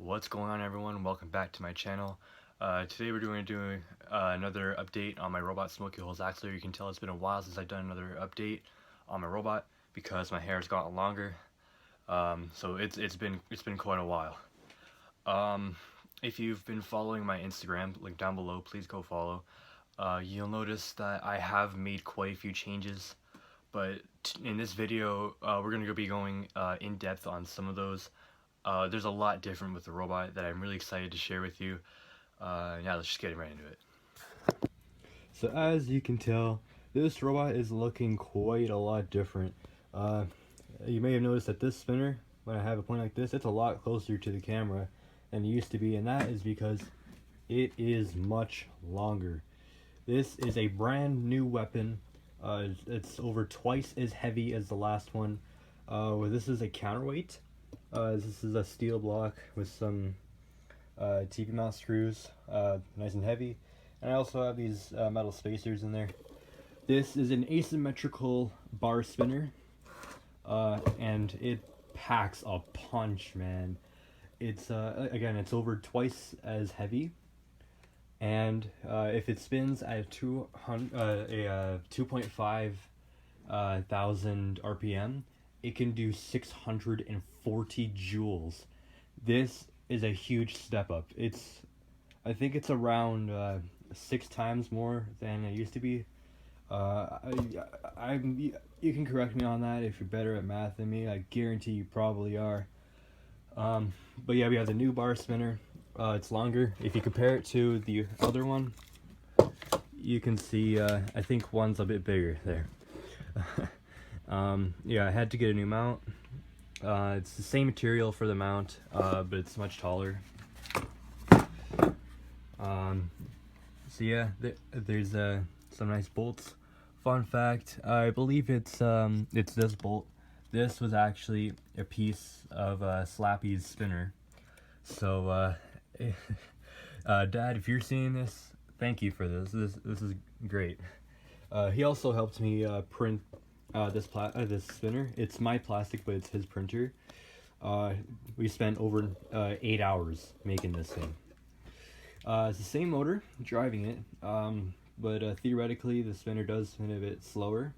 What's going on, everyone? Welcome back to my channel. Today we're going to do another update on my robot Smokey Holes Axler. You can tell it's been a while since I've done another update on my robot because my hair's gotten longer. So it's been quite a while. If you've been following my Instagram, link down below, please go follow. You'll notice that I have made quite a few changes, but in this video we're going to be going in depth on some of those. There's a lot different with the robot that I'm really excited to share with you. Yeah, let's just get right into it. So as you can tell, this robot is looking quite a lot different. You may have noticed that this spinner, when I have a point like this, it's a lot closer to the camera than it used to be, and that is because it is much longer. This is a brand new weapon. It's over twice as heavy as the last one. Where this is a counterweight. This is a steel block with some TV mount screws, nice and heavy. And I also have these metal spacers in there. This is an asymmetrical bar spinner, and it packs a punch, man. It's again, it's over twice as heavy, and if it spins at 2.5 thousand RPM, it can do 640 joules. This is a huge step up. I think it's around 6 times more than it used to be. You can correct me on that if you're better at math than me. I guarantee you probably are. But yeah, we have the new bar spinner. It's longer. If you compare it to the other one, you can see I think one's a bit bigger there. Yeah, I had to get a new mount. It's the same material for the mount, but it's much taller. So yeah, there's some nice bolts. Fun fact, I believe it's this bolt. This was actually a piece of Slappy's spinner. So Dad, if you're seeing this, thank you for this. This is great. He also helped me print this spinner. It's my plastic, but it's his printer. We spent over 8 hours making this thing. It's the same motor driving it, but theoretically the spinner does spin a bit slower,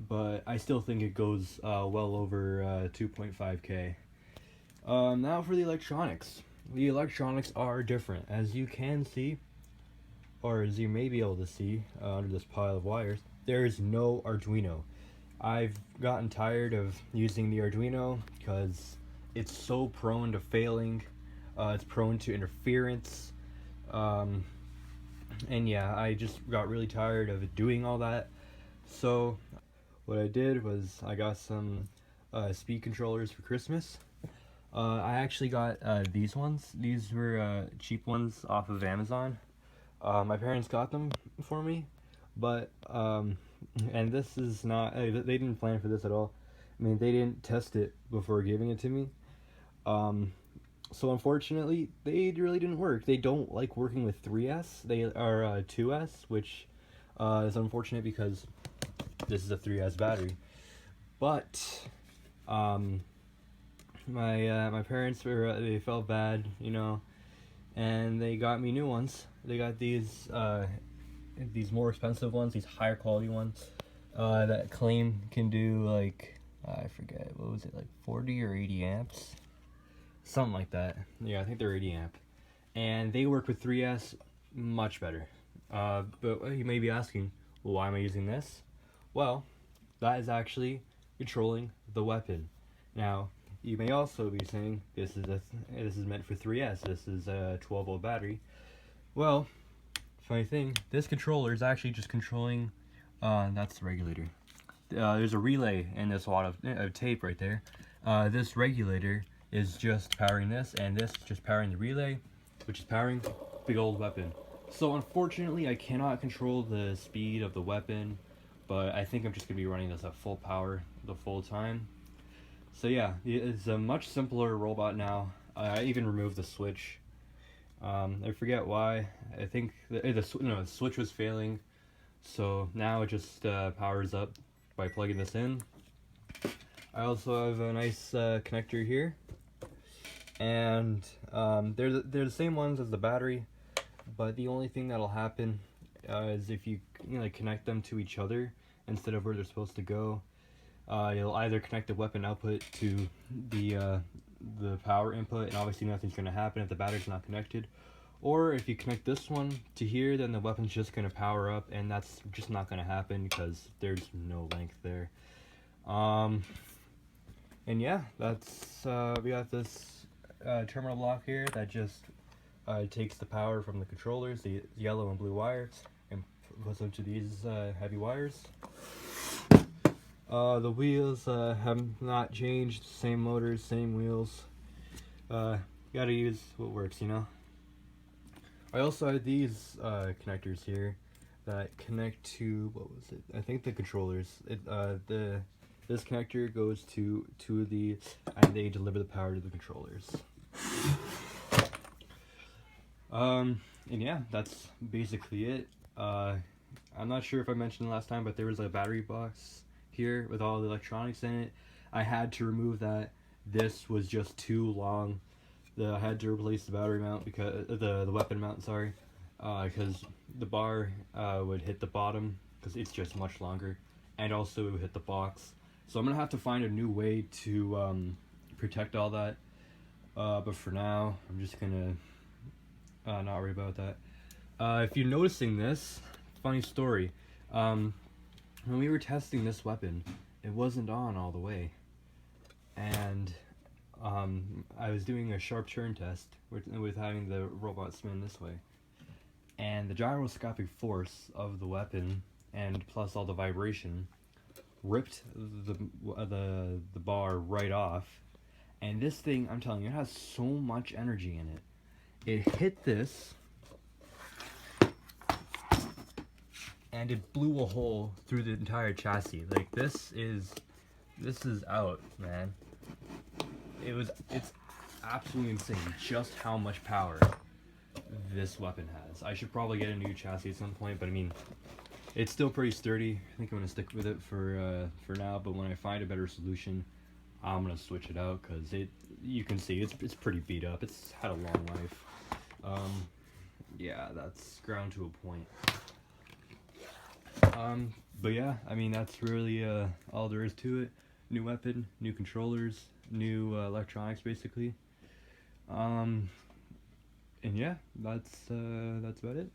but I still think it goes well over 2.5K. Now for the electronics. The electronics are different, as you can see, or as you may be able to see under this pile of wires. There is no Arduino. I've gotten tired of using the Arduino because it's so prone to failing. It's prone to interference. And yeah, I just got really tired of doing all that. So what I did was I got some speed controllers for Christmas. I actually got these ones. These were cheap ones off of Amazon. My parents got them for me, but and this is not, they didn't plan for this at all. I mean, they didn't test it before giving it to me. So unfortunately, they really didn't work. They don't like working with 3S. They are 2S, which is unfortunate because this is a 3S battery. But my parents they felt bad, you know, and they got me new ones. They got these more expensive ones, these higher quality ones that claim can do like, I forget, what was it, like 40 or 80 amps? Something like that. Yeah, I think they're 80 amp. And they work with 3S much better. But you may be asking, well, why am I using this? Well, that is actually controlling the weapon. Now, you may also be saying, this is meant for 3S, this is a 12-volt battery. Well, funny thing, this controller is actually just controlling, that's the regulator. There's a relay and this wad of tape right there. This regulator is just powering this, and this is just powering the relay, which is powering the big old weapon. So unfortunately, I cannot control the speed of the weapon, but I think I'm just going to be running this at full power the full time. So yeah, it's a much simpler robot now. I even removed the switch. I forget why. I think the switch was failing, so now it just powers up by plugging this in. I also have a nice connector here. and they're the same ones as the battery, but the only thing that'll happen is if you like connect them to each other instead of where they're supposed to go. You'll either connect the weapon output to the power input, and obviously nothing's going to happen if the battery's not connected. Or if you connect this one to here, then the weapon's just going to power up, and that's just not going to happen because there's no length there. And yeah, that's we got this terminal block here that just takes the power from the controllers, the yellow and blue wires, and puts them to these heavy wires. The wheels have not changed, same motors, same wheels. Gotta use what works, you know. I also have these connectors here that connect to, what was it? I think the controllers. This connector goes to two of these, and they deliver the power to the controllers. And yeah, that's basically it. I'm not sure if I mentioned last time, but there was a battery box here with all the electronics in it. I had to remove that. This was just too long. I had to replace the battery mount because the weapon mount, sorry, because the bar would hit the bottom because it's just much longer, and also it would hit the box. So I'm gonna have to find a new way to protect all that. But for now, I'm just gonna not worry about that. If you're noticing this, funny story. When we were testing this weapon, it wasn't on all the way, and I was doing a sharp turn test with having the robot spin this way, and the gyroscopic force of the weapon and plus all the vibration ripped the bar right off. And this thing, I'm telling you, it has so much energy in it. It hit this, and it blew a hole through the entire chassis. Like this is out, man. It's absolutely insane just how much power this weapon has. I should probably get a new chassis at some point, but I mean, it's still pretty sturdy. I think I'm gonna stick with it for now. But when I find a better solution, I'm gonna switch it out because you can see it's pretty beat up. It's had a long life. Yeah, that's ground to a point. But yeah, I mean that's really all there is to it. New weapon, new controllers, new electronics, basically. And yeah, that's about it.